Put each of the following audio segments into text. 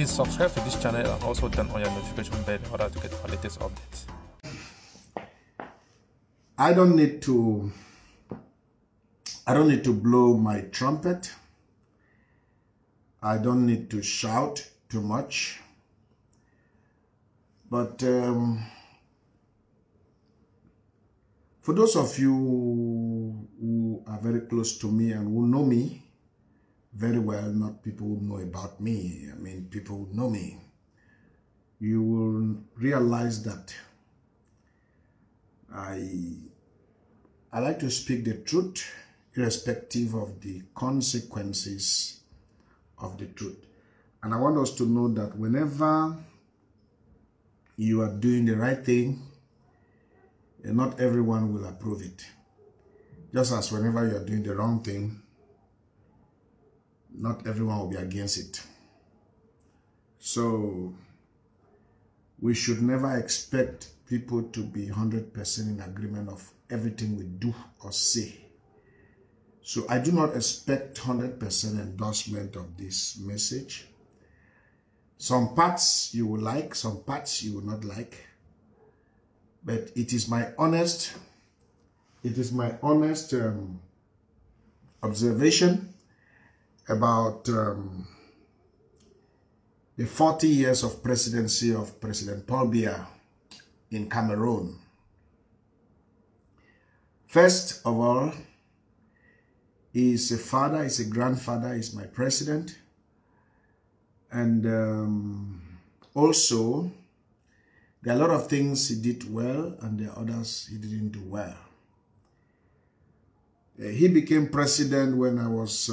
Please subscribe to this channel and also turn on your notification bell in order to get our latest updates. I don't need to blow my trumpet. I don't need to shout too much. But for those of you who are very close to me and who know me very well, not people who know about me, I mean people who know me, you will realize that I like to speak the truth irrespective of the consequences of the truth. And I want us to know that whenever you are doing the right thing, not everyone will approve it. Just as whenever you are doing the wrong thing, not everyone will be against it. So we should never expect people to be 100% in agreement of everything we do or say. So I do not expect 100% endorsement of this message. Some parts you will like, some parts you will not like. But it is my honest observation about the 40 years of presidency of President Paul Biya in Cameroon. First of all, he is a father, he is a grandfather, he is my president. And also, there are a lot of things he did well and there are others he didn't do well. He became president when I was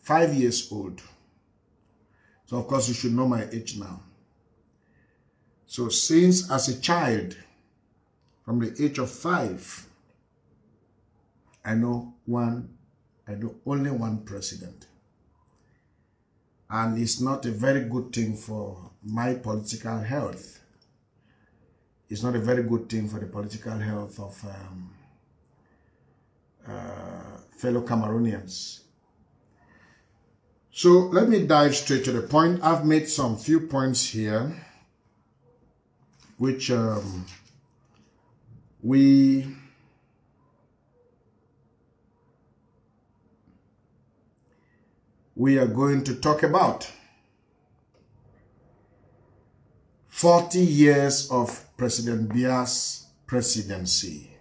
5 years old. So of course you should know my age now. So since as a child, from the age of 5, I know only one president. And it's not a very good thing for my political health. It's not a very good thing for the political health of fellow Cameroonians. So let me dive straight to the point. I've made some few points here, which we are going to talk about. 40 years of President Biya's presidency.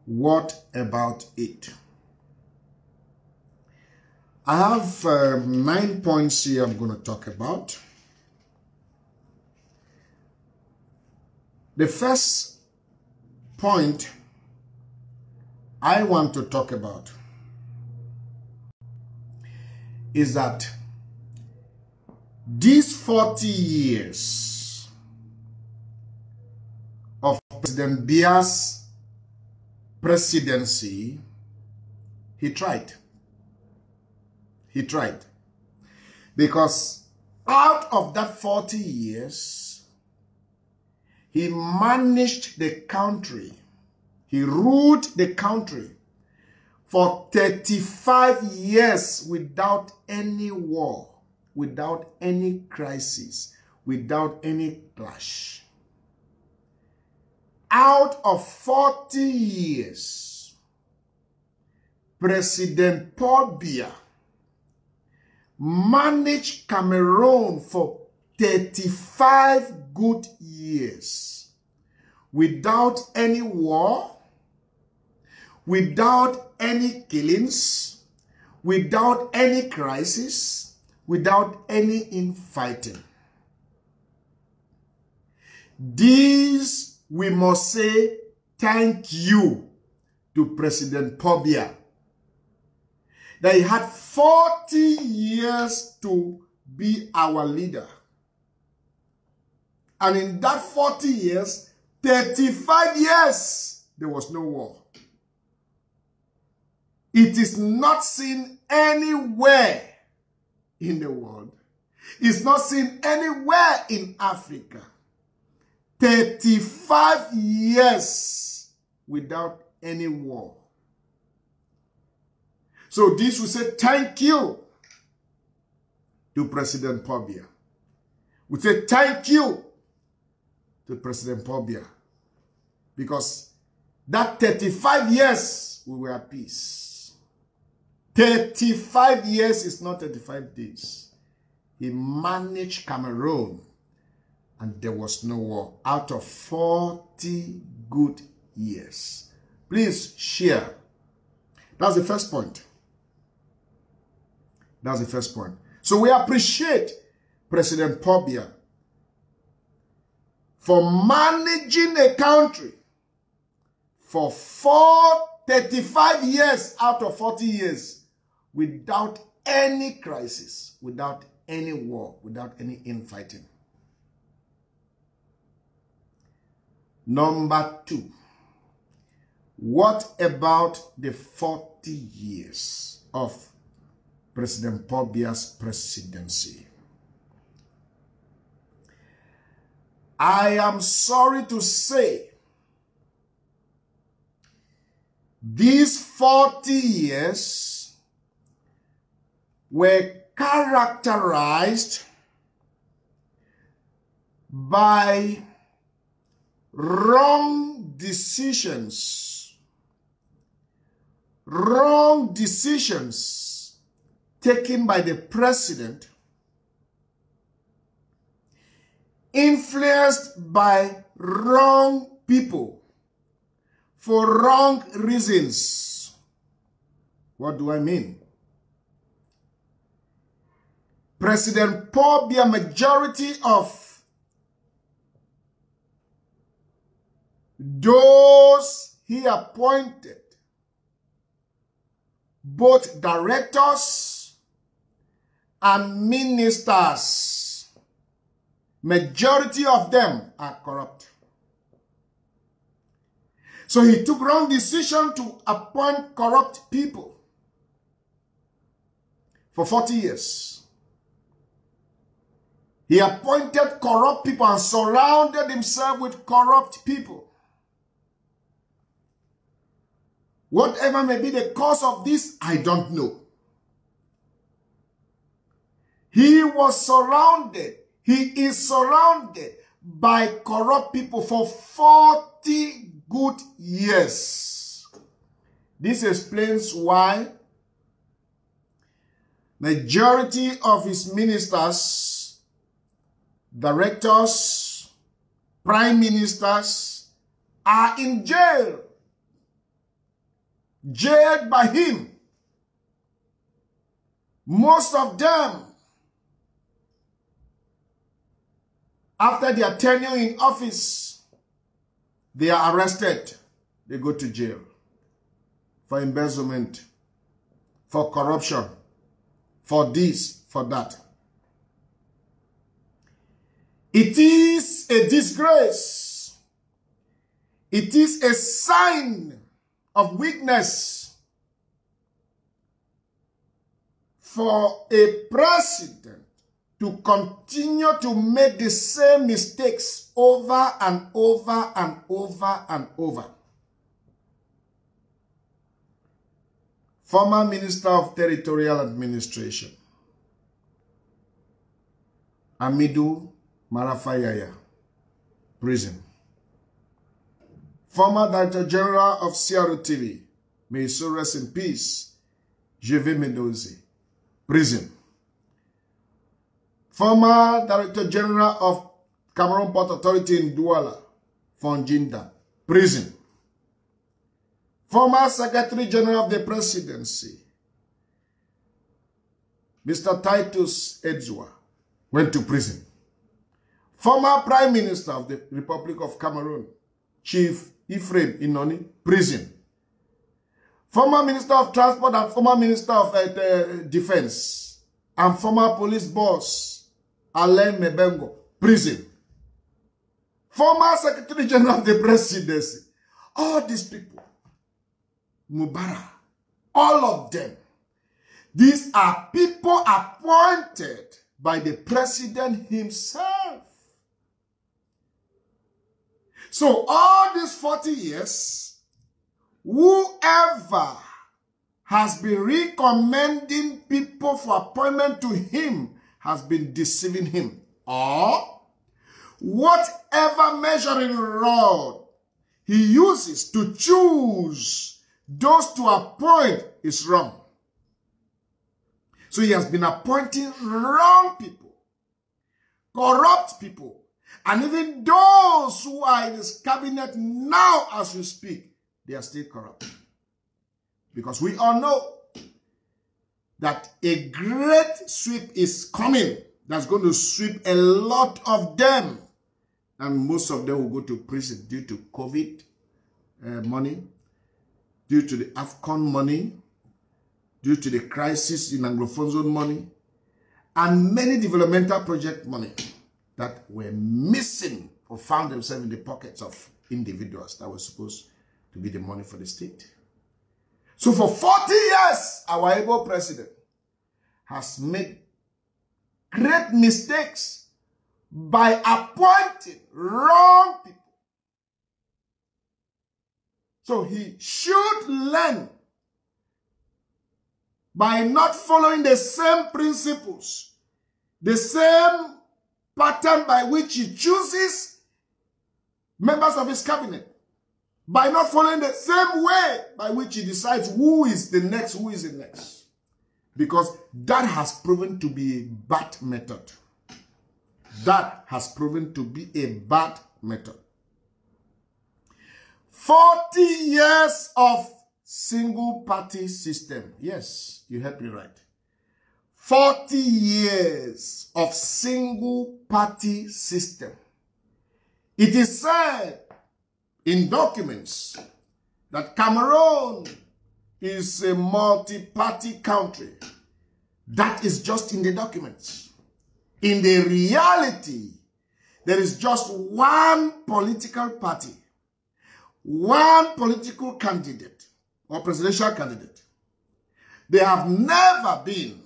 What about it? I have 9 points here I'm going to talk about. The first point I want to talk about is that these 40 years of President Biya's presidency, he tried. He tried. Because out of that 40 years, he managed the country. He ruled the country for 35 years without any war, without any crisis, without any clash. Out of 40 years, President Paul Biya managed Cameroon for 35 good years without any war, without any killings, without any crisis, without any infighting. This we must say thank you to President Paul Biya, that he had 40 years to be our leader. And in that 40 years, 35 years, there was no war. It is not seen anywhere in the world. It's not seen anywhere in Africa. 35 years without any war. So this will say thank you to President Paul Biya. We say thank you to President Paul Biya, because that 35 years we were at peace. 35 years is not 35 days. He managed Cameroon and there was no war out of 40 good years. Please share. That's the first point. That's the first point. So we appreciate President Paul Biya for managing a country for 35 years out of 40 years without any crisis, without any war, without any infighting. Number two, what about the 40 years of President Paul Biya's presidency? I am sorry to say, these 40 years were characterized by wrong decisions taken by the president, influenced by wrong people for wrong reasons. What do I mean? President Paul Biya, majority of those he appointed, both directors and ministers, majority of them are corrupt. So he took wrong decision to appoint corrupt people for 40 years. He appointed corrupt people and surrounded himself with corrupt people. Whatever may be the cause of this, I don't know. He was surrounded, he is surrounded by corrupt people for 40 good years. This explains why majority of his ministers, directors, prime ministers are in jail. Jailed by him. Most of them, after their tenure in office, they are arrested. They go to jail for embezzlement, for corruption, for this, for that. It is a disgrace. It is a sign of weakness for a president to continue to make the same mistakes over and over and over and over. Former Minister of Territorial Administration, Amidu Marafayaya, prison. Former Director General of CRO TV, may his soul rest in peace, Jeve Mendoza, prison. Former Director General of Cameroon Port Authority in Douala, Fonjinda, prison. Former Secretary General of the Presidency, Mr. Titus Edzwa, went to prison. Former Prime Minister of the Republic of Cameroon, Chief Ephraim Inoni, prison. Former Minister of Transport and former Minister of Defense and former police boss, Alain Mebengo, prison. Former Secretary General of the Presidency. All these people, Mubarak, all of them, these are people appointed by the president himself. So all these 40 years, whoever has been recommending people for appointment to him has been deceiving him, or whatever measuring rod he uses to choose those to appoint is wrong. So he has been appointing wrong people, corrupt people, and even those who are in his cabinet now as we speak, they are still corrupt. Because we all know that a great sweep is coming that's going to sweep a lot of them. And most of them will go to prison due to COVID money, due to the AFCON money, due to the crisis in Anglophone zone money, and many developmental project money that were missing or found themselves in the pockets of individuals that were supposed to be the money for the state. So for 40 years, our able president has made great mistakes by appointing wrong people. So he should learn by not following the same principles, the same pattern by which he chooses members of his cabinet, by not following the same way by which he decides who is the next, Because that has proven to be a bad method. That has proven to be a bad method. 40 years of single party system. Yes, you heard me right. 40 years of single party system. It is said in documents that Cameroon is a multi-party country. That is just in the documents. In the reality, there is just one political party, one political candidate or presidential candidate. They have never been,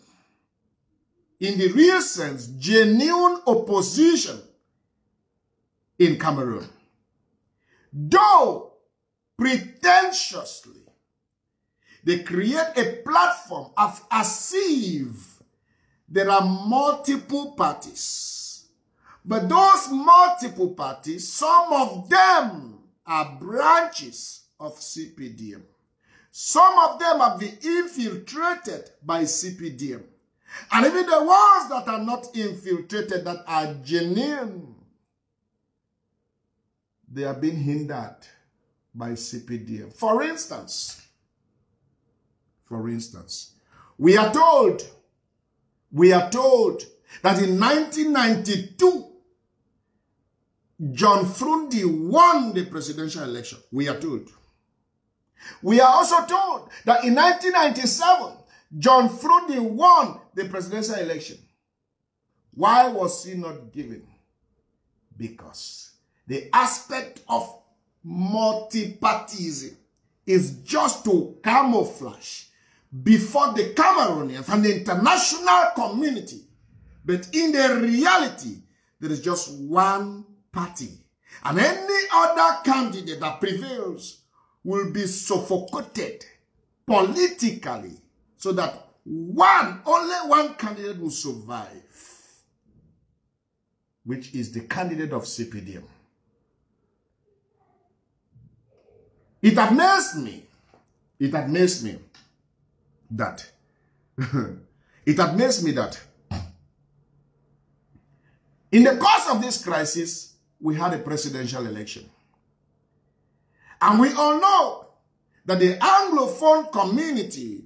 in the real sense, genuine opposition in Cameroon. Though pretentiously, they create a platform as if there are multiple parties. But those multiple parties, some of them are branches of CPDM. Some of them have been infiltrated by CPDM. And even the ones that are not infiltrated, that are genuine, they are being hindered by CPDM. For instance, we are told that in 1992, John Frundi won the presidential election. We are told. We are also told that in 1997, John Frundi won the presidential election. Why was he not given? Because the aspect of multi-partyism is just to camouflage before the Cameroonians and the international community. But in the reality, there is just one party. And any other candidate that prevails will be suffocated politically so that only one candidate will survive, which is the candidate of CPDM. It amazed me that in the course of this crisis, we had a presidential election. And we all know that the Anglophone community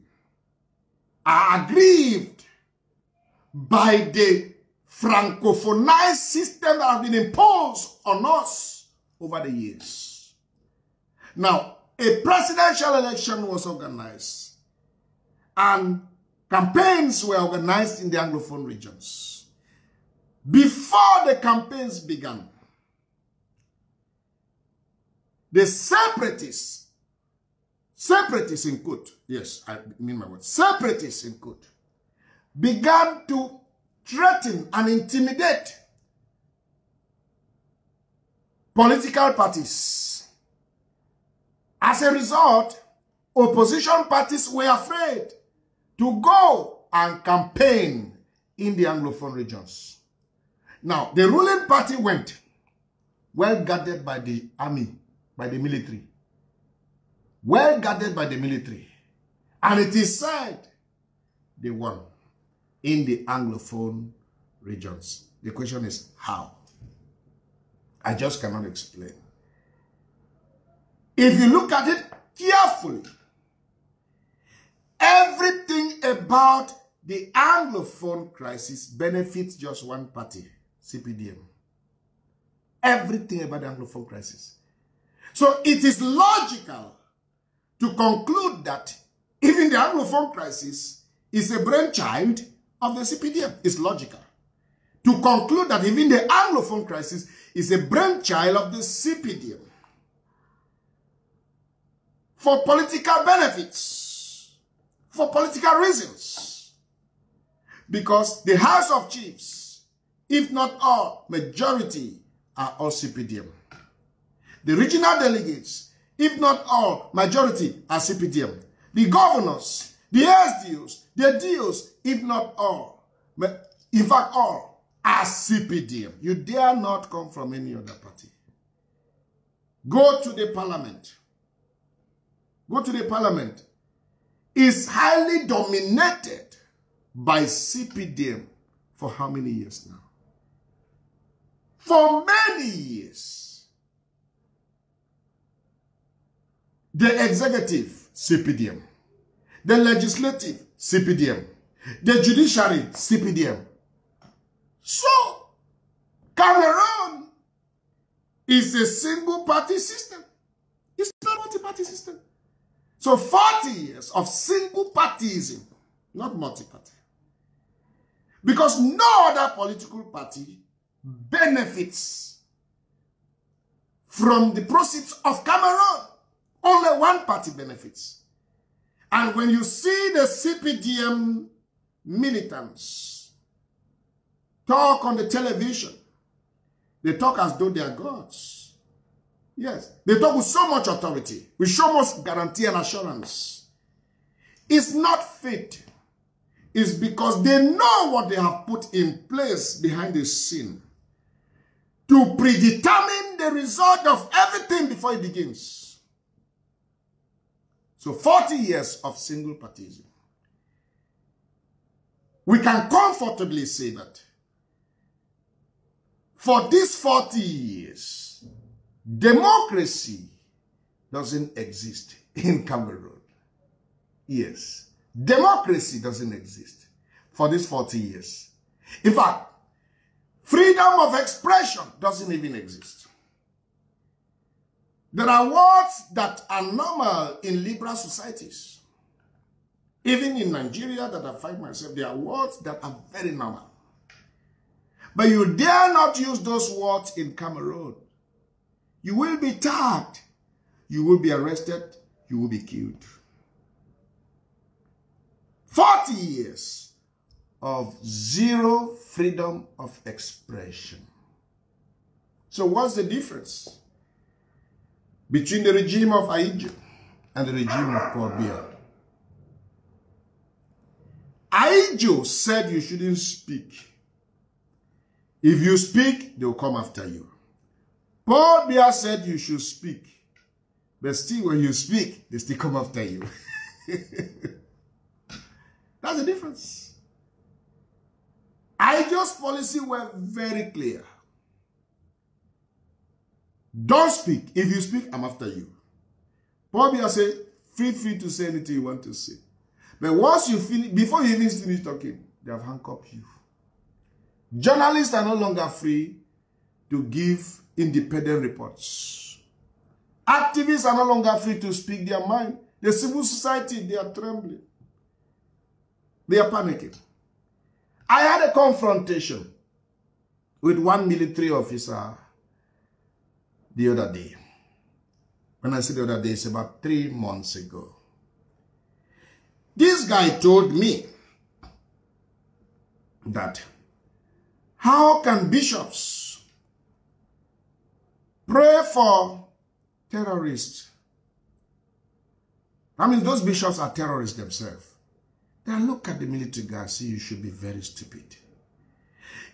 are aggrieved by the Francophonized system that has been imposed on us over the years. Now, a presidential election was organized and campaigns were organized in the Anglophone regions. Before the campaigns began, the separatists in quote, yes, I mean my word, separatists in quote, began to threaten and intimidate political parties. As a result, opposition parties were afraid to go and campaign in the Anglophone regions. Now, the ruling party went well guarded by the army, by the military. Well guarded by the military. And it is said they won in the Anglophone regions. The question is how? I just cannot explain. If you look at it carefully, everything about the Anglophone crisis benefits just one party, CPDM. Everything about the Anglophone crisis. So it is logical to conclude that even the Anglophone crisis is a brainchild of the CPDM. It's logical to conclude that even the Anglophone crisis is a brainchild of the CPDM for political benefits, for political reasons. Because the House of Chiefs, if not all, majority are all CPDM. The regional delegates, if not all, majority are CPDM. The governors, the SDOs, the DOs, if not all, in fact all, are CPDM. You dare not come from any other party. Go to the parliament. Go to the parliament. It's highly dominated by CPDM for how many years now? For many years. The executive, CPDM. The legislative, CPDM. The judiciary, CPDM. So, Cameroon is a single-party system. It's not a multi-party system. So 40 years of single-partyism, not multi-party. Because no other political party benefits from the proceeds of Cameroon. Only one party benefits. And when you see the CPDM militants talk on the television, they talk as though they are gods. Yes, they talk with so much authority, with so much guarantee and assurance. It's not faith. It's because they know what they have put in place behind the scene to predetermine the result of everything before it begins. So 40 years of single partyism. We can comfortably say that for these 40 years, democracy doesn't exist in Cameroon. Yes, democracy doesn't exist for these 40 years. In fact, freedom of expression doesn't even exist. There are words that are normal in liberal societies. Even in Nigeria that I find myself, there are words that are very normal. But you dare not use those words in Cameroon. You will be tagged. You will be arrested. You will be killed. 40 years of zero freedom of expression. So what's the difference between the regime of Aidjo and the regime of Paul Biya? Aidjo said you shouldn't speak. If you speak, they'll come after you. Paul Biya said you should speak. But still, when you speak, they still come after you. That's the difference. Aidjo's policy were very clear. Don't speak. If you speak, I'm after you. Paul Biya said, feel free to say anything you want to say. But once you finish, before you even finish talking, they have handcuffed you. Journalists are no longer free to give independent reports. Activists are no longer free to speak their mind. The civil society, they are trembling. They are panicking. I had a confrontation with one military officer the other day. When I say the other day, it's about 3 months ago. This guy told me that how can bishops pray for terrorists? I mean, those bishops are terrorists themselves. Then look at the military guy and see you should be very stupid.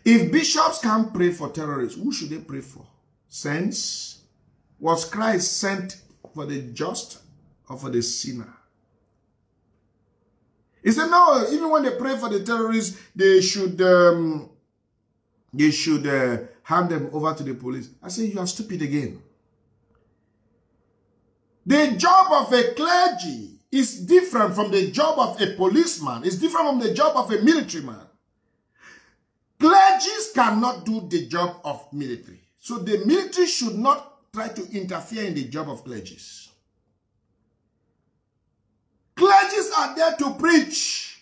If bishops can't pray for terrorists, who should they pray for? Saints? Was Christ sent for the just or for the sinner? He said, no, even when they pray for the terrorists, they should hand them over to the police. I say, you are stupid again. The job of a clergy is different from the job of a policeman. It's different from the job of a military man. Clergies cannot do the job of military. So the military should not try to interfere in the job of clergies. Clergies are there to preach,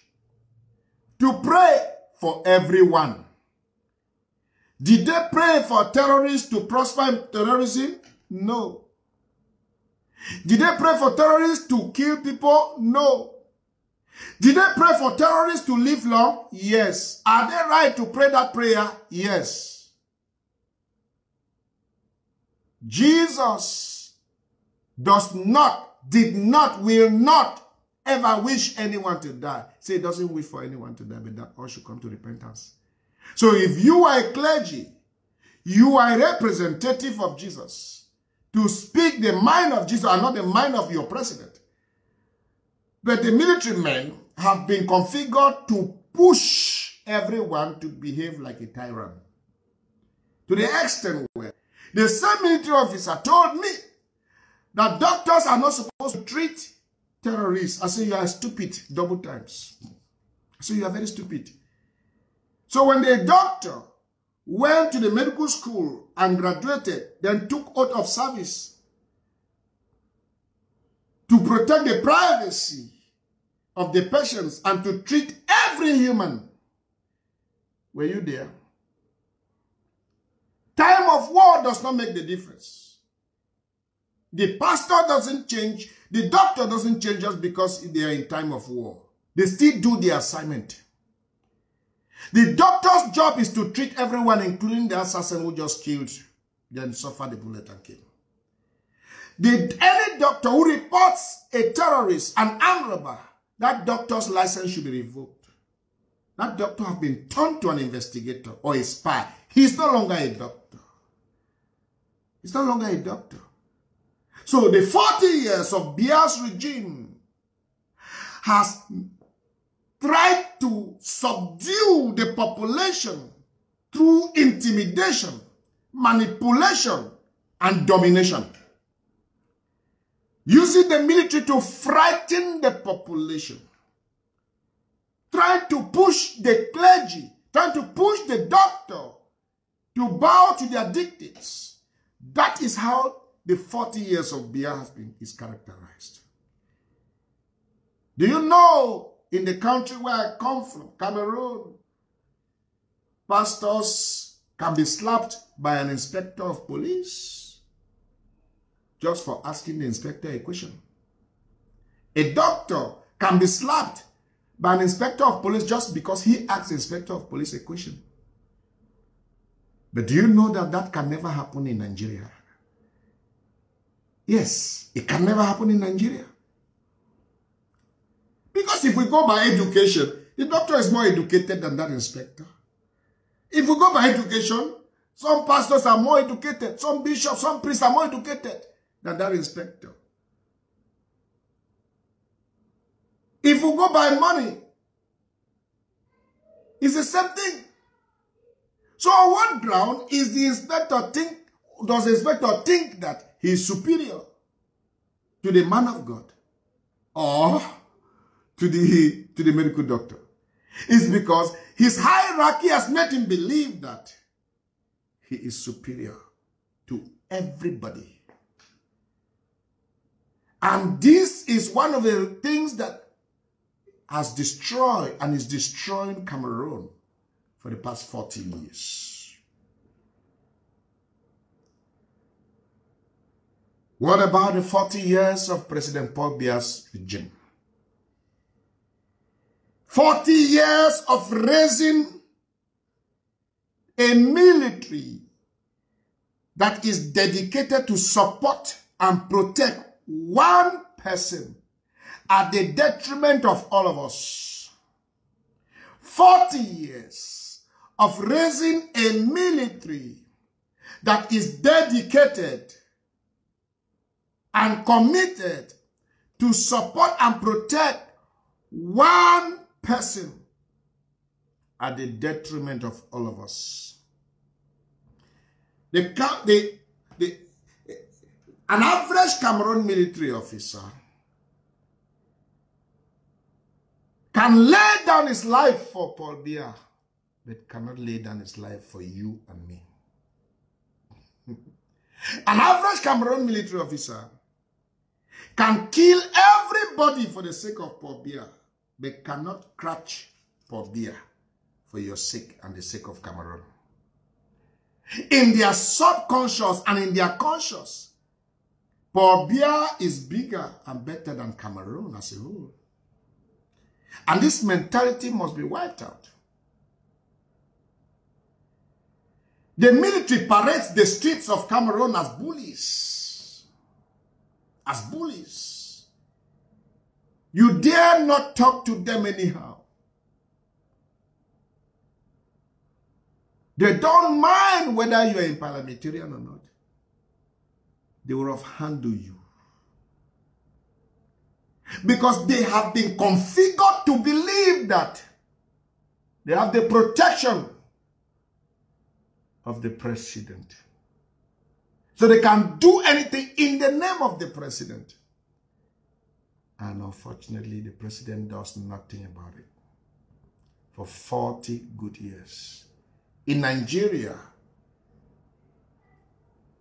to pray for everyone. Did they pray for terrorists to prosper in terrorism? No. Did they pray for terrorists to kill people? No. Did they pray for terrorists to live long? Yes. Are they right to pray that prayer? Yes. Jesus did not, will not ever wish anyone to die. Say he doesn't wish for anyone to die, but that all should come to repentance. So if you are a clergy, you are a representative of Jesus to speak the mind of Jesus and not the mind of your president. But the military men have been configured to push everyone to behave like a tyrant. To the extent where the same military officer told me that doctors are not supposed to treat terrorists. I say, you are stupid double times. I say, you are very stupid. So when the doctor went to the medical school and graduated, then took oath of service to protect the privacy of the patients and to treat every human, were you there? Time of war does not make the difference. The pastor doesn't change. The doctor doesn't change just because they are in time of war. They still do their assignment. The doctor's job is to treat everyone, including the assassin who just killed, then suffered the bullet and killed. Any doctor who reports a terrorist, an armed robber, that doctor's license should be revoked. That doctor has been turned to an investigator or a spy. He's no longer a doctor. He's no longer a doctor. So the 40 years of Biya's regime has tried to subdue the population through intimidation, manipulation, and domination. Using the military to frighten the population. Trying to push the clergy, trying to push the doctor to bow to their dictates. That is how the 40 years of Biya is characterized. Do you know, in the country where I come from, Cameroon, pastors can be slapped by an inspector of police just for asking the inspector a question. A doctor can be slapped by an inspector of police just because he asked the inspector of police a question. But do you know that that can never happen in Nigeria? Yes, it can never happen in Nigeria. Because if we go by education, the doctor is more educated than that inspector. If we go by education, some pastors are more educated, some bishops, some priests are more educated than that inspector. If we go by money, it's the same thing. So on what ground is the inspector does the inspector think that he is superior to the man of God or to the medical doctor? It's because his hierarchy has made him believe that he is superior to everybody. And this is one of the things that has destroyed and is destroying Cameroon for the past 40 years. What about the 40 years of President Paul Biya's regime? 40 years of raising a military that is dedicated to support and protect one person at the detriment of all of us. 40 years of raising a military that is dedicated and committed to support and protect one person at the detriment of all of us. An average Cameroon military officer can lay down his life for Paul Biya, but cannot lay down his life for you and me. An average Cameroon military officer can kill everybody for the sake of Paul Biya, but cannot crush Paul Biya for your sake and the sake of Cameroon. In their subconscious and in their conscious, Paul Biya is bigger and better than Cameroon as a whole. And this mentality must be wiped out. The military parades the streets of Cameroon as bullies. As bullies. You dare not talk to them anyhow. They don't mind whether you are a parliamentarian or not. They will have handled you. Because they have been configured to believe that they have the protection of the president. So they can do anything in the name of the president. And unfortunately, the president does nothing about it. For 40 good years. In Nigeria,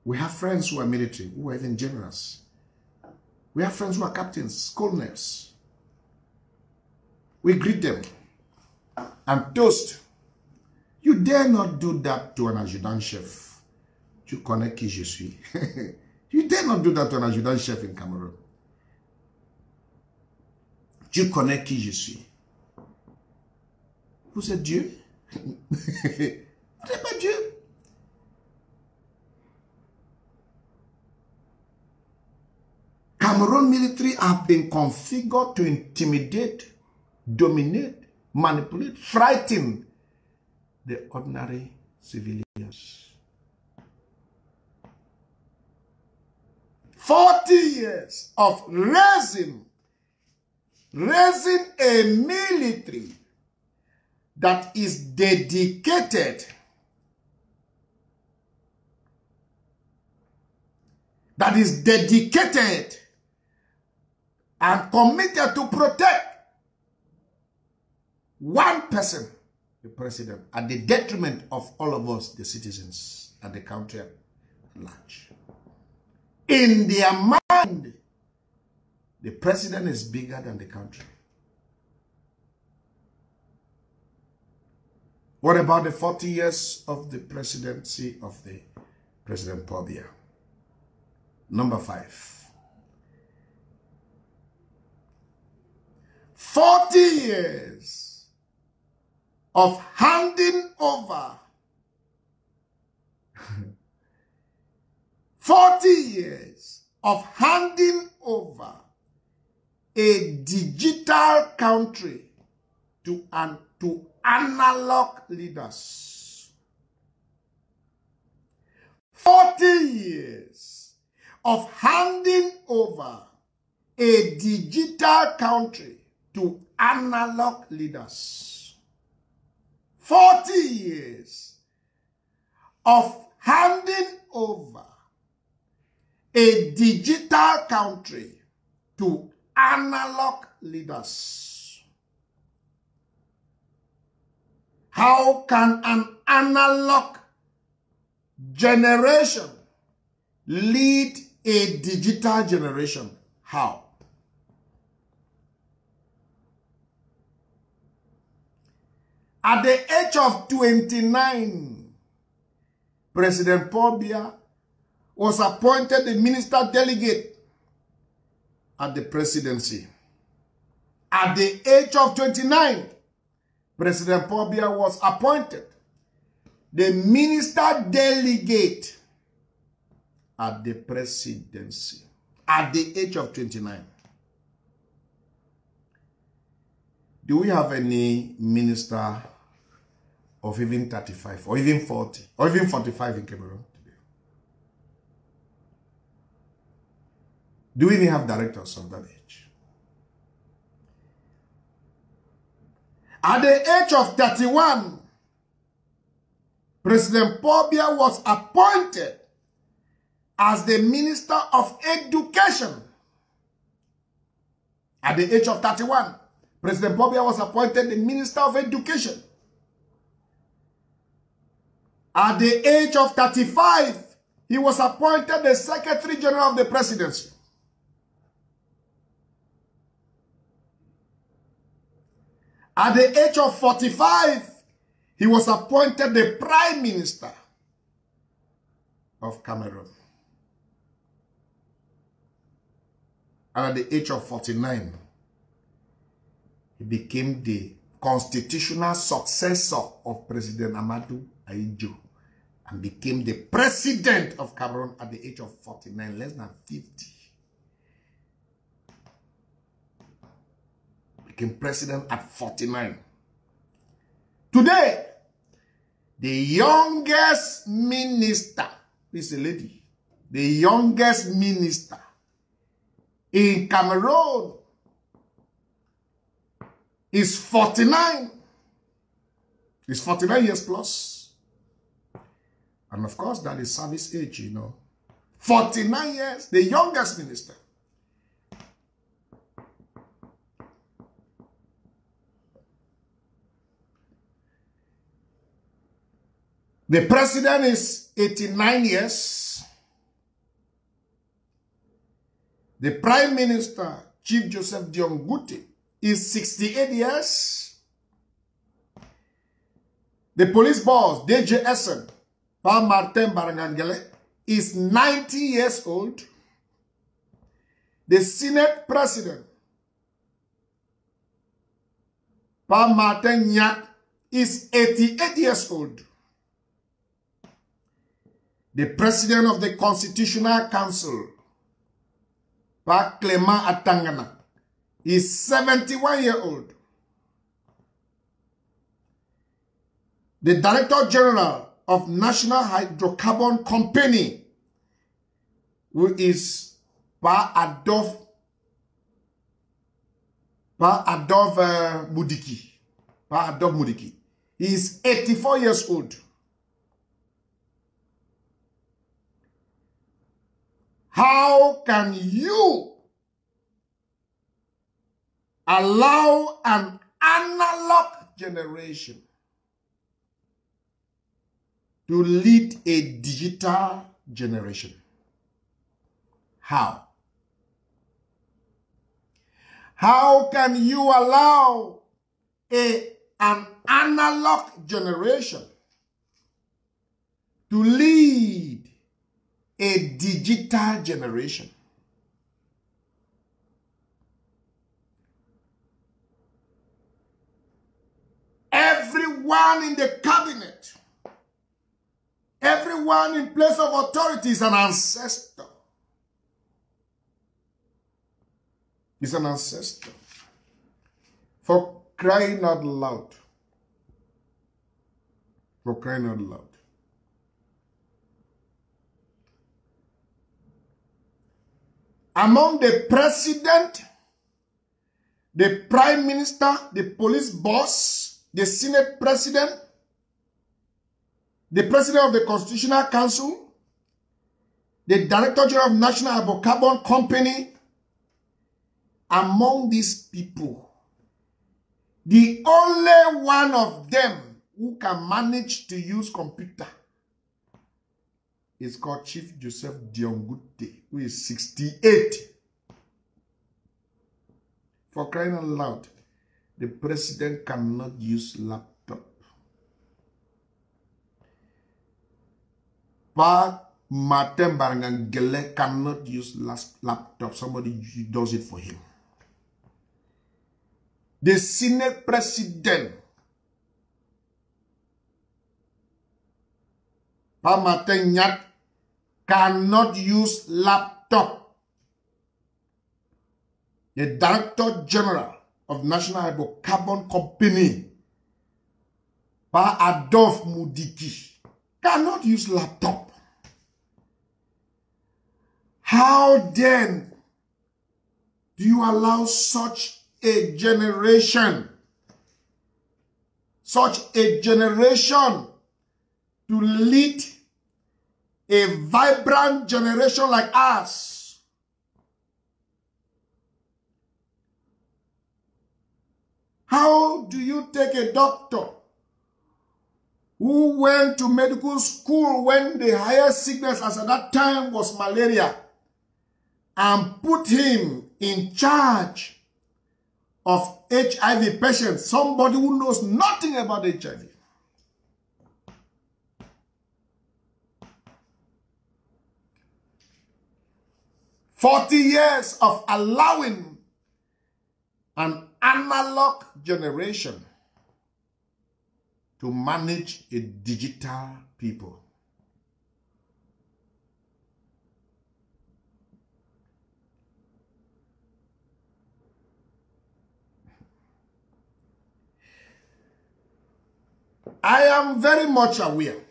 we have friends who are military, who are even generals. We have friends who are captains, colonels. We greet them and toast. You dare not do that to an adjutant-chef. Tu connais qui je suis. You dare not do that to an adjutant-chef in Cameroon. Tu connais qui je suis. Vous êtes Dieu? Vous n'êtes pas Dieu. Cameroon military have been configured to intimidate, dominate, manipulate, frighten the ordinary civilians. 40 years of raising a military that is dedicated, and committed to protect one person, the president, at the detriment of all of us, the citizens, and the country at large. In their mind, the president is bigger than the country. What about the 40 years of the presidency of the President Paul Biya? Number 5. 40 years of handing over 40 years of handing over a digital country to analog leaders. 40 years of handing over a digital country to analog leaders. 40 years of handing over a digital country to analog leaders. How can an analog generation lead a digital generation? How? At the age of 29, President Paul Biya was appointed the minister delegate at the presidency. At the age of 29, President Paul Biya was appointed the minister delegate at the presidency. At the age of 29. Do we have any minister of even 35 or even 40 or even 45 in Cameroon today. Do we even have directors of that age? At the age of 31, President Paul Biya was appointed as the Minister of Education. At the age of 31, President Paul Biya was appointed the Minister of Education. At the age of 35, he was appointed the Secretary General of the Presidency. At the age of 45, he was appointed the Prime Minister of Cameroon. And at the age of 49, he became the constitutional successor of President Amadou Ahidjo and became the President of Cameroon at the age of 49, less than 50. Became President at 49. Today, the youngest minister, this is a lady, the youngest minister in Cameroon is 49. He's 49 years plus. And of course, that is service age, you know. 49 years, the youngest minister. The president is 89 years. The prime minister, Chief Joseph Diongute, is 68 years. The police boss, DJSN, Paul Martin Barangangele, is 90 years old. The Senate president, Paul Martin Nyak, is 88 years old. The president of the Constitutional Council, Pa Clement Atangana, is 71 years old. The Director General of National Hydrocarbon Company, who is Pa Adolphe Mudiki, he is 84 years old. How can you allow an analog generation to lead a digital generation? How? How can you allow an analog generation to lead a digital generation? Everyone in the cabinet, everyone in place of authority is an ancestor. Is an ancestor. For crying out loud. For crying out loud. Among the president, the prime minister, the police boss, the Senate president, the president of the Constitutional Council, the Director General of National Hydrocarbon Company, among these people, the only one of them who can manage to use computer is called Chief Joseph Diongute, who is 68. For crying out loud, the president cannot use laptop. Pa Martin Barangangele cannot use laptop. Somebody does it for him. The Senate president, Pa Martin Nyak, cannot use laptop. The Director General of National Hydrocarbon Company Pa Adolphe Mudiki cannot use laptop. How then do you allow such a generation to lead a vibrant generation like us? How do you take a doctor who went to medical school when the highest sickness as at that time was malaria and put him in charge of HIV patients, somebody who knows nothing about HIV? "40 years of allowing an analog generation to manage a digital people." I am very much aware.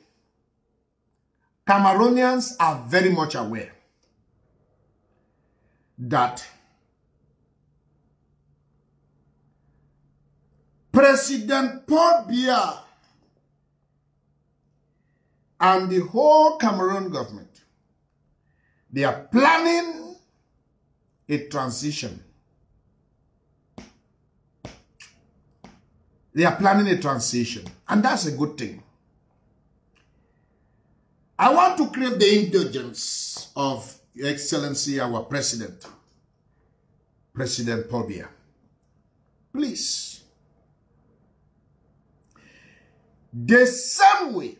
Cameroonians are very much aware that President Paul Biya and the whole Cameroon government, they are planning a transition. They are planning a transition, and that's a good thing. I want to crave the indulgence of Your Excellency, our President, President Paul Biya. Please, the same way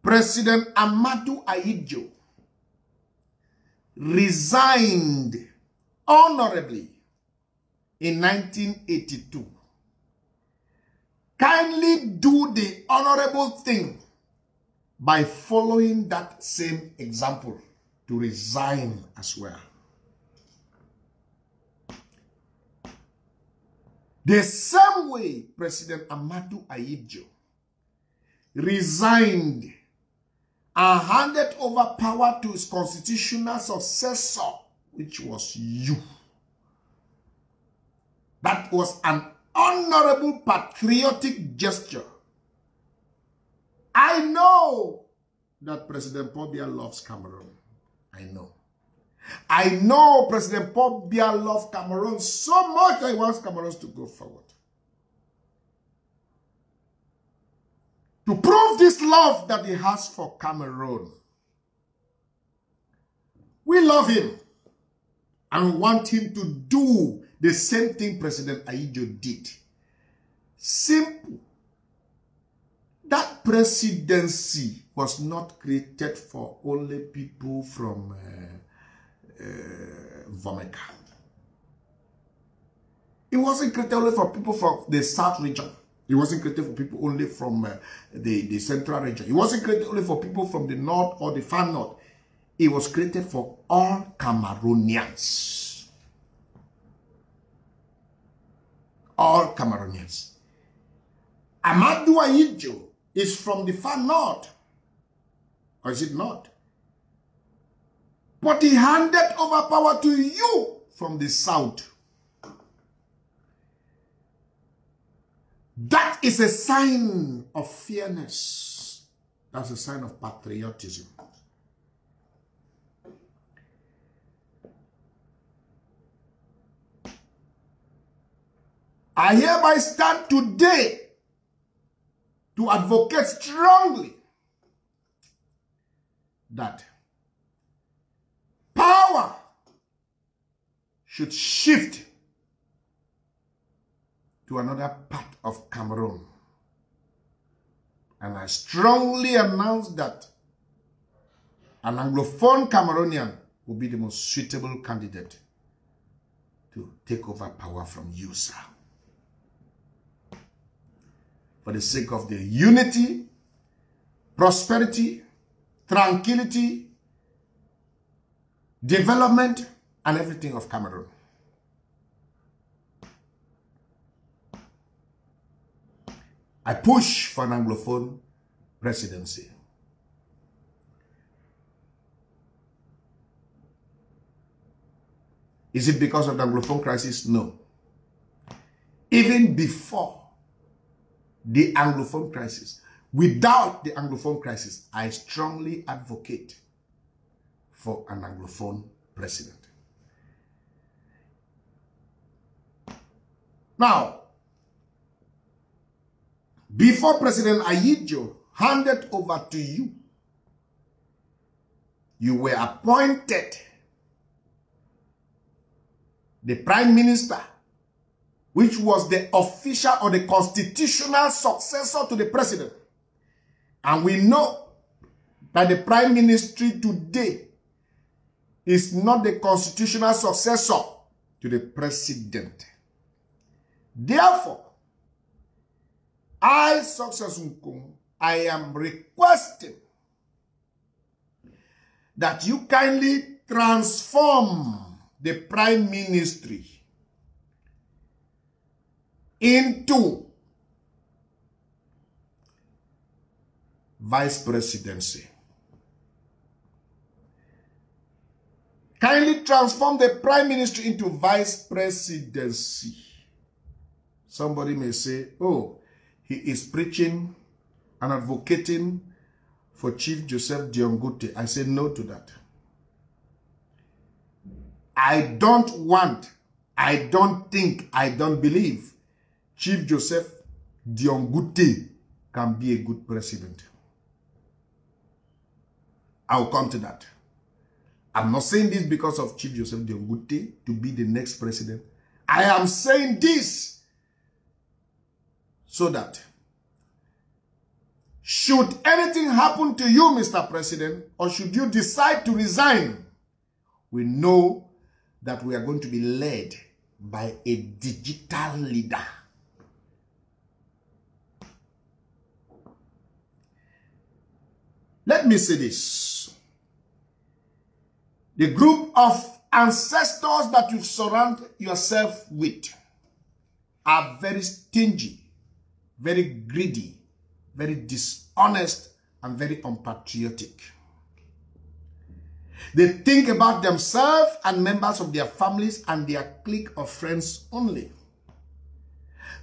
President Amadou Ahidjo resigned honorably in 1982, kindly do the honorable thing by following that same example to resign as well. The same way President Amadou Ahidjo resigned and handed over power to his constitutional successor, which was you. That was an honorable patriotic gesture. I know that President Paul Biya loves Cameroon. I know President Paul Biya loves Cameroon so much that he wants Cameroon to go forward. To prove this love that he has for Cameroon, we love him and want him to do the same thing President Ahidjo did. Simple. That presidency was not created for only people from Vomeka. It wasn't created only for people from the South region. It wasn't created for people only from the Central region. It wasn't created only for people from the North or the far North. It was created for all Cameroonians. All Cameroonians. Amadou Ahidjo is from the far North. Or is it not? But he handed over power to you from the South. That is a sign of fairness. That's a sign of patriotism. I hereby stand today to advocate strongly that power should shift to another part of Cameroon. And I strongly announce that an Anglophone Cameroonian will be the most suitable candidate to take over power from you, sir. For the sake of the unity, prosperity, tranquility, development, and everything of Cameroon. I push for an Anglophone presidency. Is it because of the Anglophone crisis? No. Even before the Anglophone crisis, without the Anglophone crisis, I strongly advocate for an Anglophone president. Now, before President Ayijo handed over to you, you were appointed the Prime Minister, which was the official or the constitutional successor to the President. And we know that the Prime Ministry today is not the constitutional successor to the President. Therefore, I, Successnkongho, I am requesting that you kindly transform the Prime Ministry into Vice Presidency. Kindly transform the Prime Ministry into Vice Presidency. Somebody may say, oh, he is preaching and advocating for Chief Joseph Diongute. I say no to that. I don't want, I don't think, I don't believe Chief Joseph Diongute can be a good president. I will come to that. I'm not saying this because of Chief Joseph Diongute to be the next president. I am saying this so that should anything happen to you, Mr. President, or should you decide to resign, we know that we are going to be led by a digital leader. Let me say this. The group of ancestors that you surround yourself with are very stingy, very greedy, very dishonest, and very unpatriotic. They think about themselves and members of their families and their clique of friends only.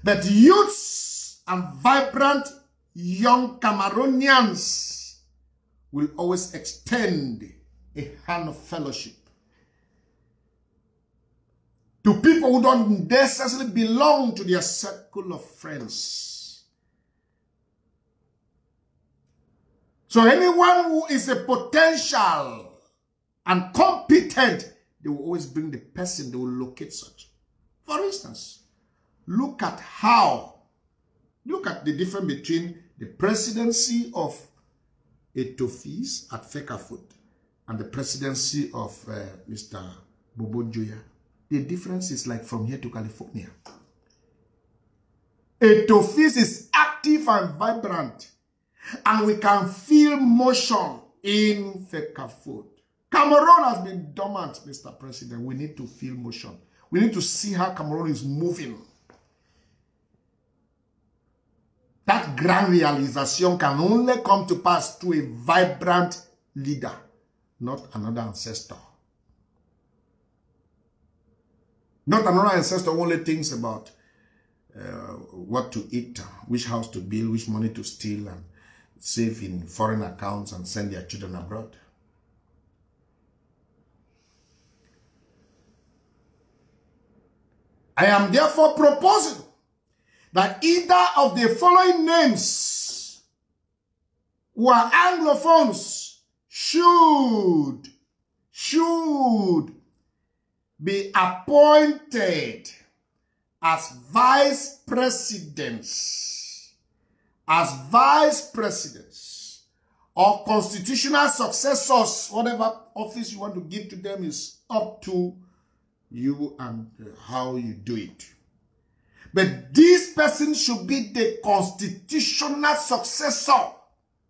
But youths and vibrant young Cameroonians will always extend a hand of fellowship to people who don't necessarily belong to their circle of friends. So anyone who is a potential and competent, they will always bring the person, they will locate such. For instance, look at the difference between the presidency of Etofis at Fekafoot and the presidency of Mr. Bobo Joya. The difference is like from here to California. Etofis is active and vibrant, and we can feel motion in Fekafoot. Cameroon has been dormant, Mr. President. We need to feel motion. We need to see how Cameroon is moving. That grand realization can only come to pass through a vibrant leader, not another ancestor. Not another ancestor who only thinks about what to eat, which house to build, which money to steal, and save in foreign accounts and send their children abroad. I am therefore proposing that either of the following names who are Anglophones should be appointed as vice presidents, or constitutional successors. Whatever office you want to give to them is up to you and how you do it. But this person should be the constitutional successor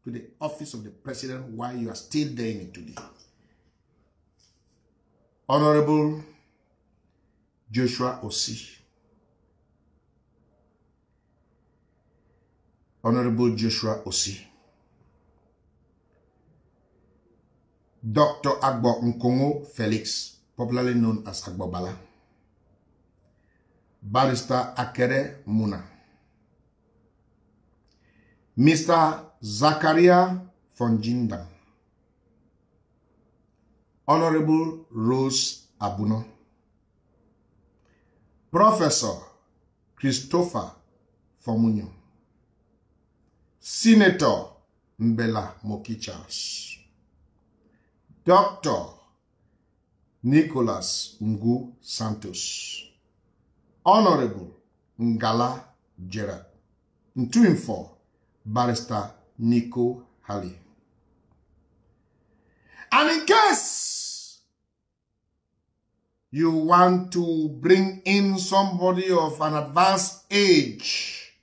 to the office of the president while you are still doing it today. Honorable Joshua Osi. Honorable Joshua Osi, Dr. Agbo Nkongho Felix, popularly known as Agbo Bala, Barrister Akere Muna, Mr. Zakaria Fonjinda, Honorable Rose Abuno, Professor Christopher Fomunyo, Senator Mbela Mokichas, Dr. Nicholas Ngu Santos, Honorable Ngala Gerard, Ntuinfo Barrister Nico Halley. And in case you want to bring in somebody of an advanced age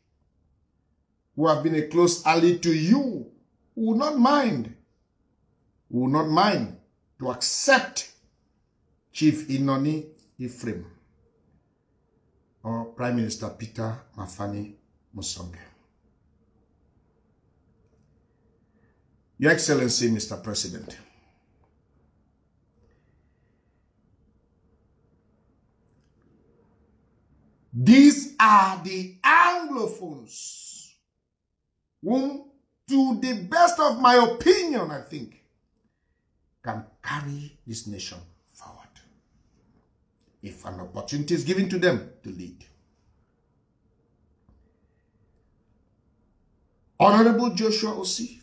who have been a close ally to you, who will not mind to accept Chief Inoni Ephraim or Prime Minister Peter Mafani Musonge. Your Excellency, Mr. President, these are the Anglophones whom, to the best of my opinion, I think, can carry this nation forward if an opportunity is given to them to lead. Honorable Joshua Osi,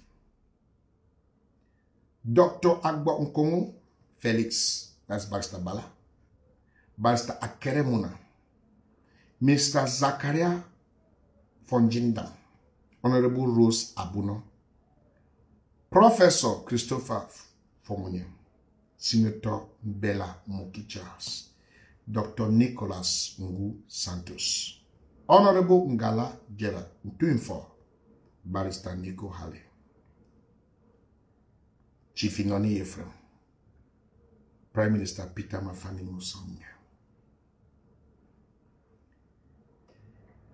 Dr. Agbo Nkongho Felix, that's Barrister Bala, Barrister Akere Muna, Mr. Zakaria Fonjinda, Honorable Rose Abuno, Professor Christopher Fomunyo, Senator Mbela Mokichas, Dr. Nicholas Ngu Santos, Honorable Ngala Gerard, Ntuinfo, Barrister Nico Halley, Chief Inoni Ephraim, Prime Minister Peter Mafani Musonge.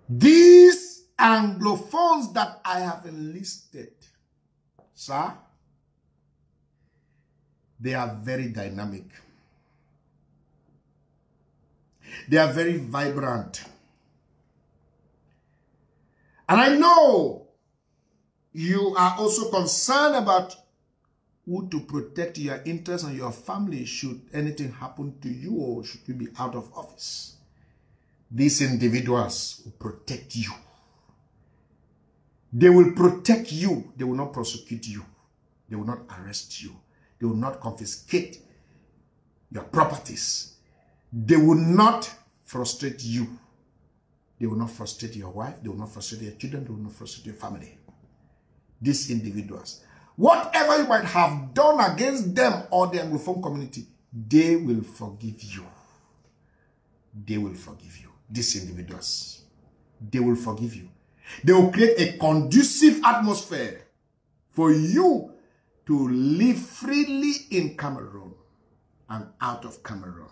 These Anglophones that I have enlisted, sir, they are very dynamic. They are very vibrant. And I know you are also concerned about who to protect your interests and your family should anything happen to you or should you be out of office. These individuals will protect you. They will protect you. They will not prosecute you. They will not arrest you. They will not confiscate your properties. They will not frustrate you. They will not frustrate your wife. They will not frustrate your children. They will not frustrate your family. These individuals, whatever you might have done against them or the Anglophone community, they will forgive you. They will forgive you. These individuals, they will forgive you. They will create a conducive atmosphere for you to live freely in Cameroon and out of Cameroon.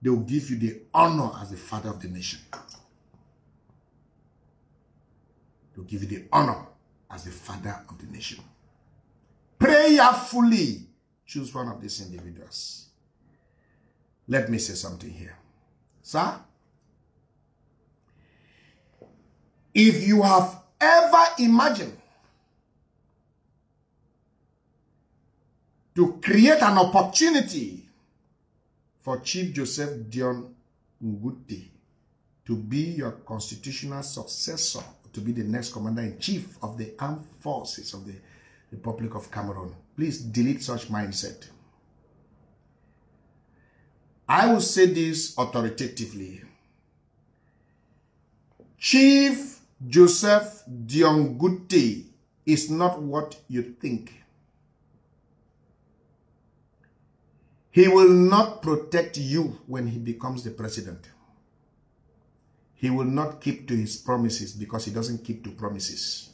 They will give you the honor as the father of the nation. They will give you the honor as the father of the nation. Prayerfully choose one of these individuals. Let me say something here. Sir, if you have ever imagined to create an opportunity for Chief Joseph Dion Nguti to be your constitutional successor, to be the next commander-in-chief of the armed forces of the Republic of Cameroon, please delete such mindset. I will say this authoritatively. Chief Joseph Dion Nguti is not what you think. He will not protect you when he becomes the president. He will not keep to his promises because he doesn't keep to promises.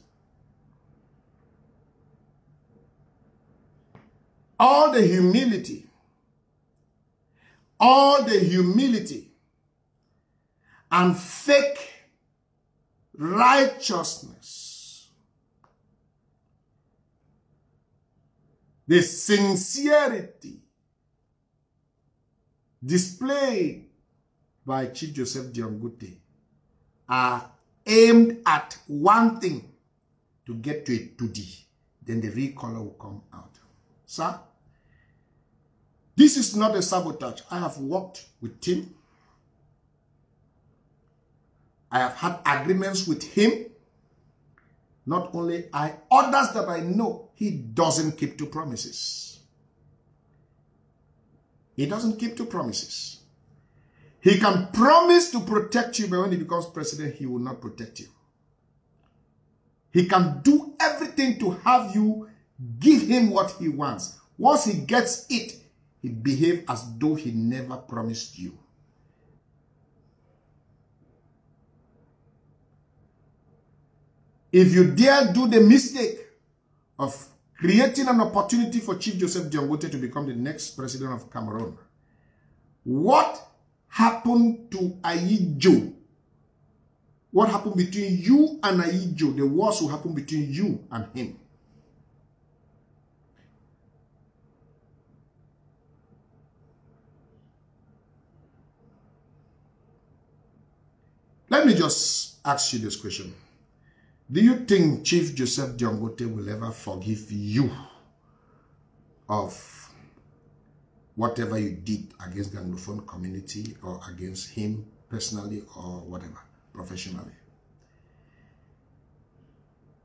All the humility and fake righteousness, the sincerity displayed by Chief Joseph Diangote are aimed at one thing, to get to a 2D. Then the real color will come out. Sir, this is not a sabotage. I have worked with him. I have had agreements with him. Not only I, others that I know, he doesn't keep to promises. He doesn't keep to promises. He can promise to protect you, but when he becomes president, he will not protect you. He can do everything to have you give him what he wants. Once he gets it, he behaves as though he never promised you. If you dare do the mistake of creating an opportunity for Chief Joseph Diangote to become the next president of Cameroon, what happened to Ayijo? What happened between you and Ayijo? The worst will happen between you and him. Let me just ask you this question. Do you think Chief Joseph Diangote will ever forgive you of whatever you did against the Anglophone community or against him personally or whatever, professionally?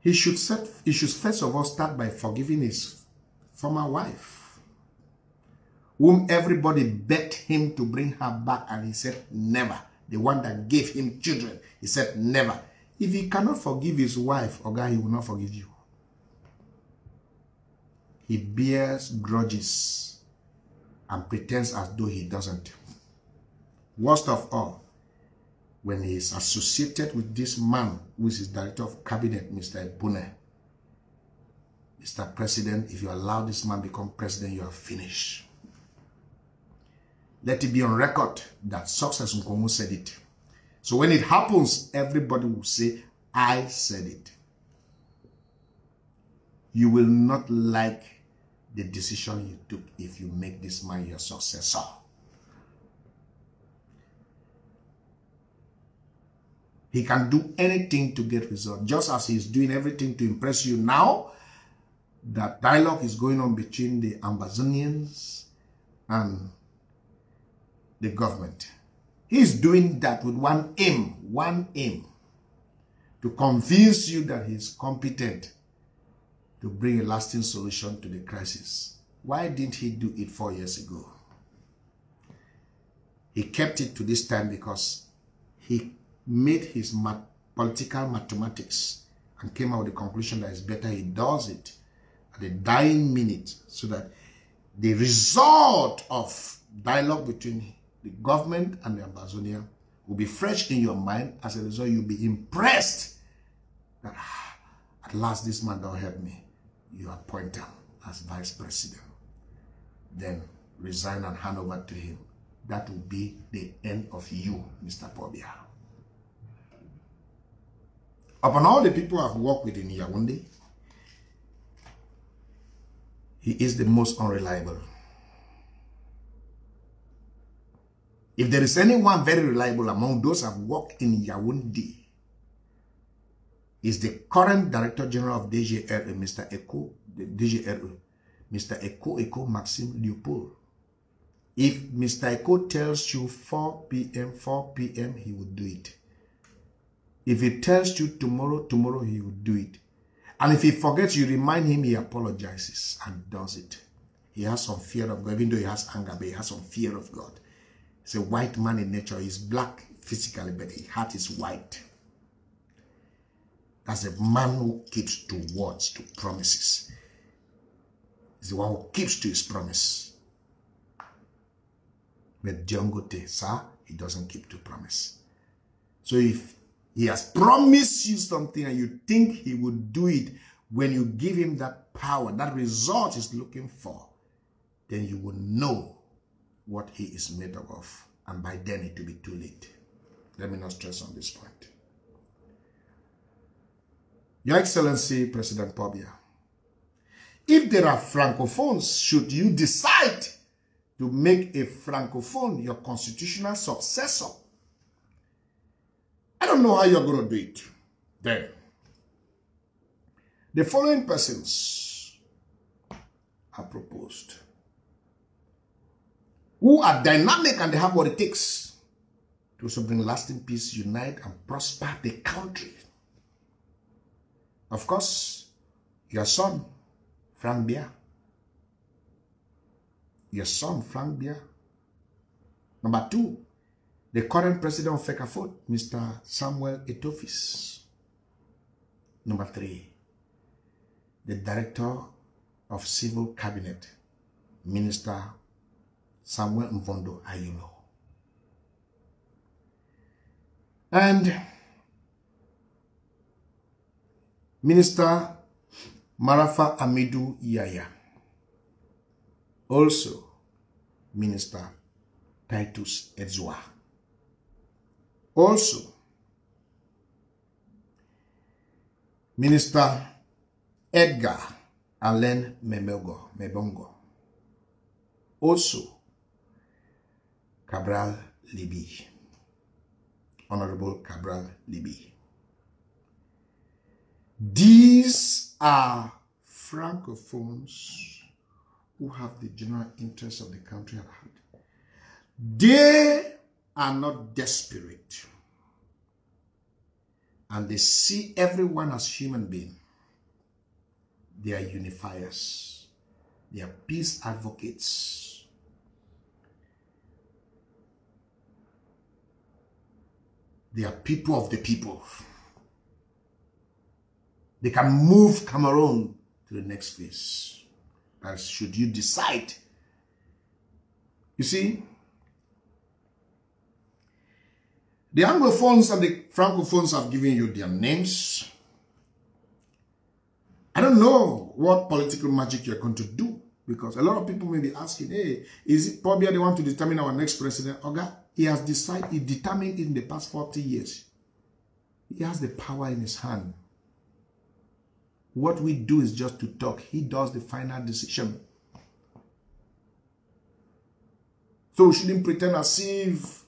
He should first of all start by forgiving his former wife, whom everybody begged him to bring her back, and he said never. The one that gave him children, he said never. If he cannot forgive his wife, Oga, he will not forgive you. He bears grudges and pretends as though he doesn't. Worst of all, when he is associated with this man who is his director of cabinet, Mr. Ebune. Mr. President, if you allow this man become president, you are finished. Let it be on record that Successnkongho said it. So when it happens, everybody will say, I said it. You will not like the decision you took if you make this man your successor. He can do anything to get results, just as he's doing everything to impress you now. That dialogue is going on between the Ambazonians and the government. He's doing that with one aim, to convince you that he's competent to bring a lasting solution to the crisis. Why didn't he do it 4 years ago? He kept it to this time because he made his political mathematics and came out with the conclusion that it's better he does it at the dying minute, so that the result of dialogue between the government and the Ambazonia will be fresh in your mind. As a result, you'll be impressed that at last this man don't help me. You appoint him as vice president. Then resign and hand over to him. That will be the end of you, Mr. Paul Biya. Upon all the people I've worked with in Yaoundé, he is the most unreliable. If there is anyone very reliable among those I've worked in Yaoundé, is the current Director General of DGRE, Mr. Eko, Mr. Eko Maxime Leopold. If Mr. Eko tells you 4 p.m., he will do it. If he tells you tomorrow, he will do it. And if he forgets, you remind him, he apologizes and does it. He has some fear of God, even though he has anger, but he has some fear of God. He's a white man in nature. He's black physically, but his heart is white. That's a man who keeps to words, to promises. He's the one who keeps to his promise. But Diangote, sir, he doesn't keep to promise. So if he has promised you something and you think he would do it, when you give him that power, that result he's looking for, then you will know what he is made of. And by then it will be too late. Let me not stress on this point. Your Excellency, President Paul Biya, if there are Francophones, should you decide to make a Francophone your constitutional successor, I don't know how you're going to do it. Then, the following persons are proposed, who are dynamic and they have what it takes to bring lasting peace, unite, and prosper the country. Of course, your son, Frank Biya. Your son, Frank Biya. Number 2, the current president of FECAFOD, Mr. Samuel Etofis. Number 3, the director of civil cabinet, Minister Samuel Mvondo Ayulo. And Minister Marafa Amidu Yaya. Also, Minister Titus Edzwa. Also, Minister Edgar Alain Mebongo. Also, Cabral Libi. Honorable Cabral Libi. These are Francophones who have the general interest of the country at heart. They are not desperate. And they see everyone as human being. They are unifiers. They are peace advocates. They are people of the people. They can move Cameroon to the next phase. As should you decide. You see, the Anglophones and the Francophones have given you their names. I don't know what political magic you're going to do, because a lot of people may be asking, hey, is it Paul Biya they want to determine our next president? Oga, he has decided, he determined in the past 40 years. He has the power in his hand. What we do is just to talk. He does the final decision. So we shouldn't pretend as if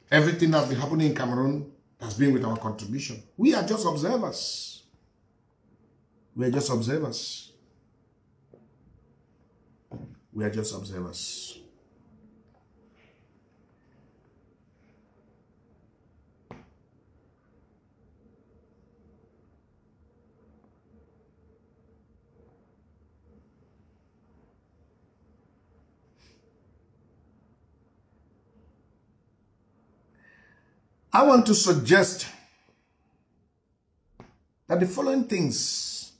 everything that's been happening in Cameroon has been with our contribution. We are just observers. We are just observers. We are just observers. I want to suggest that the following things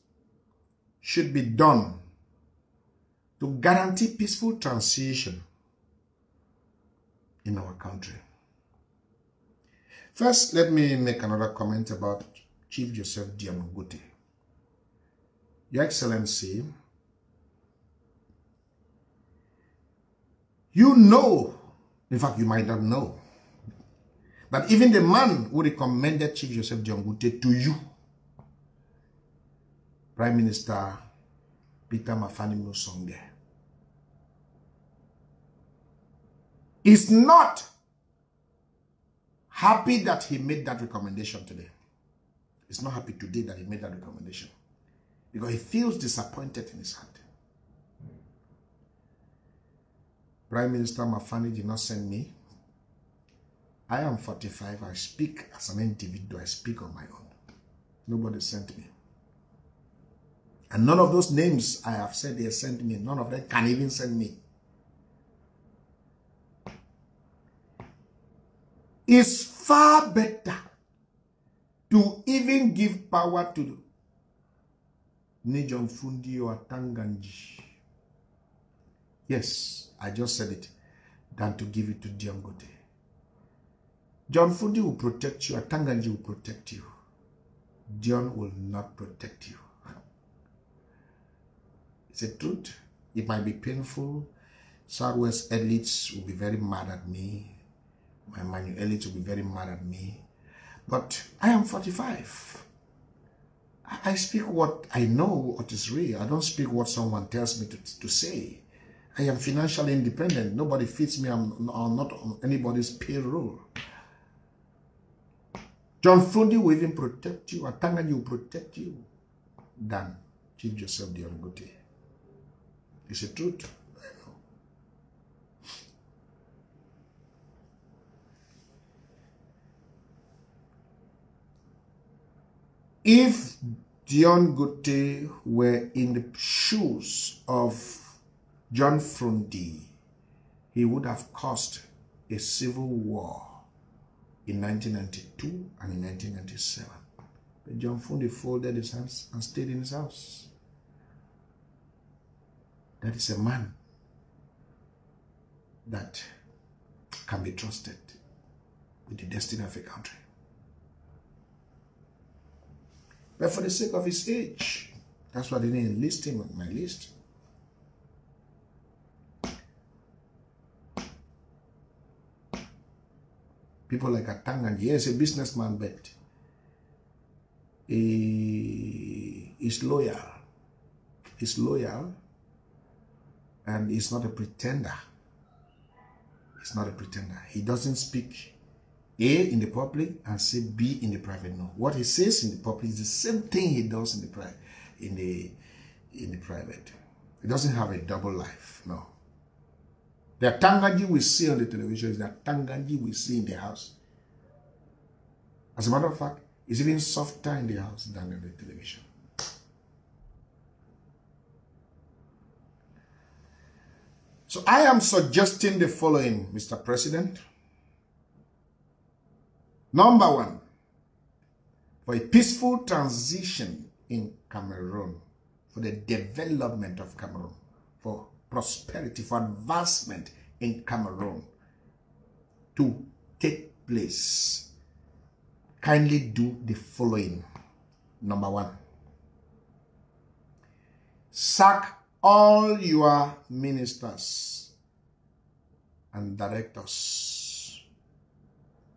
should be done to guarantee peaceful transition in our country. First, let me make another comment about Chief Joseph Diamangote. Your Excellency, you know, in fact, you might not know, but even the man who recommended Chief Joseph Diamangote to you, Prime Minister Peter Mafani Musonge, is not happy that he made that recommendation today. He's not happy today that he made that recommendation because he feels disappointed in his heart. Prime Minister Mafani did not send me. I am 45. I speak as an individual. I speak on my own. Nobody sent me. And none of those names I have said they sent me, none of them can even send me. It's far better to even give power to Nijon Fundi or Tanganji. Yes, I just said it, than to give it to Diangote. John Fundi will protect you, Tanganji will protect you. Dion will not protect you. It's a truth. It might be painful. Southwest elites will be very mad at me. my manuality will be very mad at me. But I am 45. I speak what I know, what is real. I don't speak what someone tells me to say. I am financially independent. Nobody feeds me. I'm not on anybody's payroll. John Fundi will even protect you. Atanganyi will protect you than Chief Joseph Diongote. It's the truth. I know. If Diongote were in the shoes of John Fundi, he would have caused a civil war in 1992 and in 1997. But John Fundi folded his hands and stayed in his house. That is a man that can be trusted with the destiny of a country. But for the sake of his age, that's why they didn't enlist him on my list. People like Atanganyi, he is a businessman, but he is loyal. He's loyal, and he's not a pretender. He's not a pretender. He doesn't speak A in the public and say B in the private. No. What he says in the public is the same thing he does in the private. He doesn't have a double life. No. The Atanganyi we see on the television is the Atanganyi we see in the house. As a matter of fact, it's even softer in the house than on the television. So I am suggesting the following, Mr. President. Number one, for a peaceful transition in Cameroon, for the development of Cameroon, for prosperity, for advancement in Cameroon to take place, kindly do the following. Number one, sack all your ministers and directors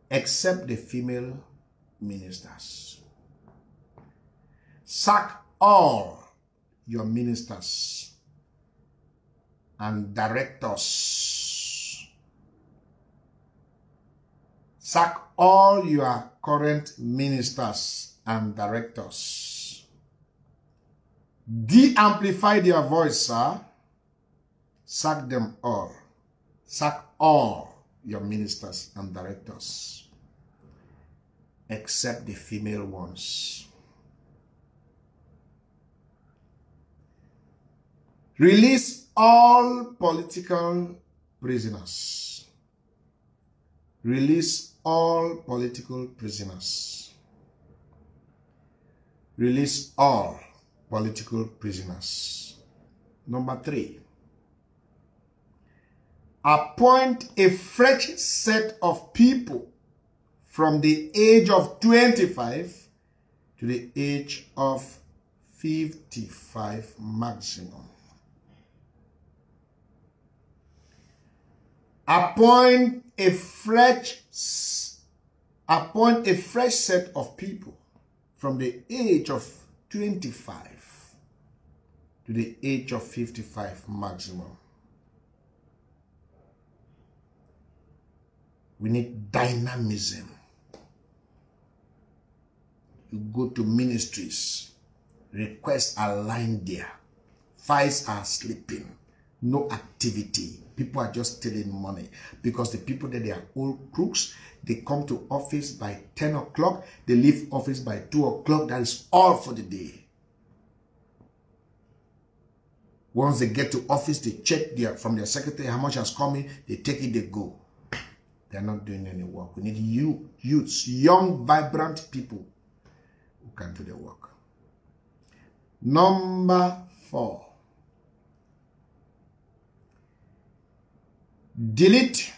except the female ministers. Sack all your ministers and directors. Sack all your current ministers and directors. De-amplify their voice, sir. Sack them all. Sack all your ministers and directors, except the female ones. Release all political prisoners. Release all political prisoners. Release all political prisoners. Number three, appoint a fresh set of people from the age of 25 to the age of 55 maximum. Appoint a fresh set of people from the age of 25 to the age of 55 maximum. We need dynamism. You go to ministries, requests are lying there, files are sleeping, no activity. People are just stealing money because the people that they are old crooks, they come to office by 10 o'clock, they leave office by 2 o'clock. That is all for the day. Once they get to office, they check from their secretary how much has come in, they take it, they go. They are not doing any work. We need youths, young, vibrant people who can do the work. Number 4. Delete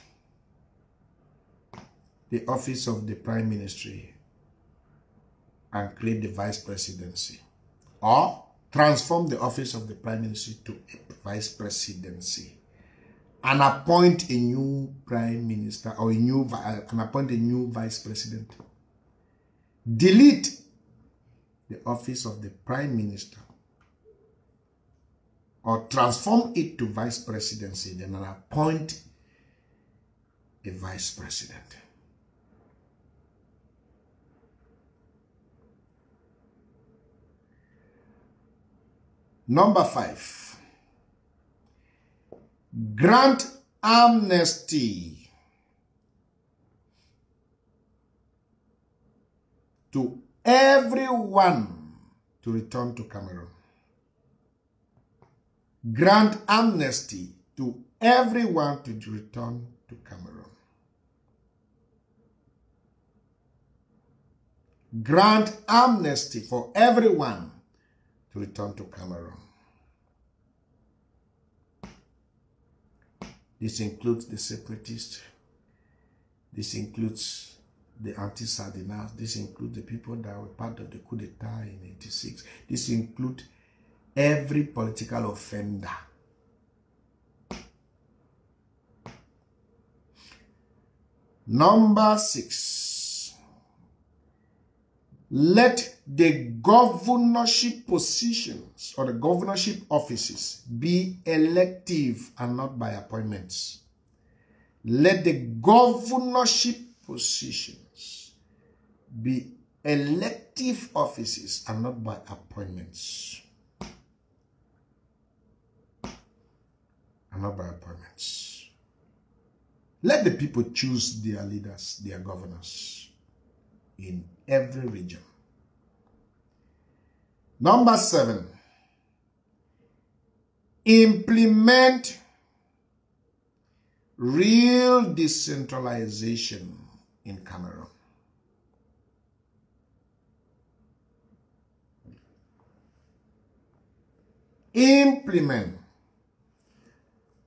the office of the Prime Ministry and create the Vice Presidency, or transform the office of the Prime Ministry to a Vice Presidency and appoint a new prime minister or and appoint a new vice president. Delete the office of the prime minister or transform it to vice presidency, then appoint a vice president. Number 5, grant amnesty to everyone to return to Cameroon. Grant amnesty to everyone to return to Cameroon. Grant amnesty for everyone to return to Cameroon. This includes the separatists. This includes the anti-Sardinals. This includes the people that were part of the coup d'etat in 86. This includes every political offender. Number 6. Let the governorship positions or the governorship offices be elective and not by appointments. Let the governorship positions be elective offices and not by appointments. And not by appointments. Let the people choose their leaders, their governors in every region. Number 7, implement real decentralization in Cameroon. Implement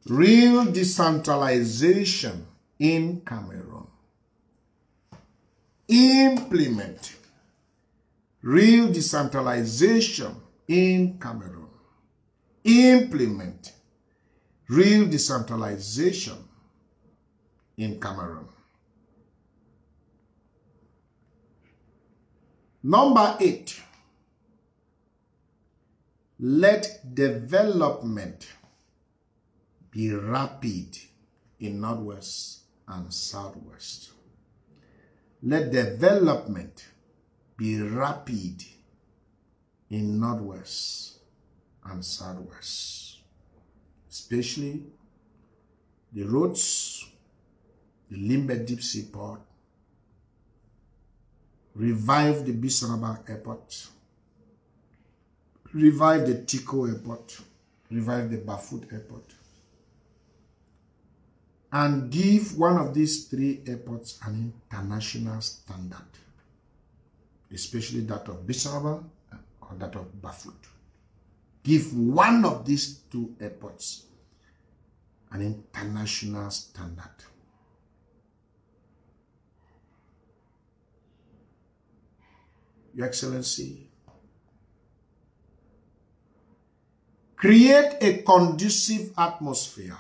real decentralization in Cameroon. Implement real decentralization in Cameroon. Implement real decentralization in Cameroon. Number 8, let development be rapid in Northwest and Southwest. Let development be rapid in Northwest and Southwest, especially the roads, the Limbe Deep Sea Port, revive the Bisonaba Airport, revive the Tiko Airport, revive the Bafut Airport, and give one of these 3 airports an international standard, especially that of Bisonaba or that of Bafut. Give one of these 2 airports an international standard. Your Excellency, create a conducive atmosphere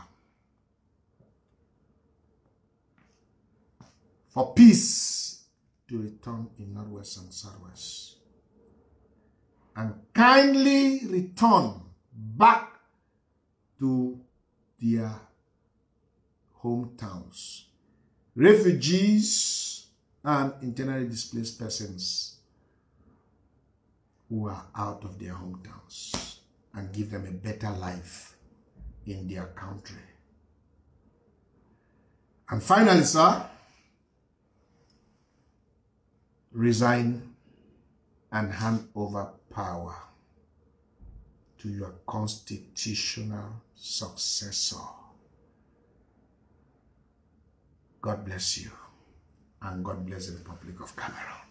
for peace to return in Northwest and Southwest, and kindly return back to their hometowns. Refugees and internally displaced persons who are out of their hometowns, and give them a better life in their country. And finally, sir, resign and hand over power to your constitutional successor. God bless you, and God bless the Republic of Cameroon.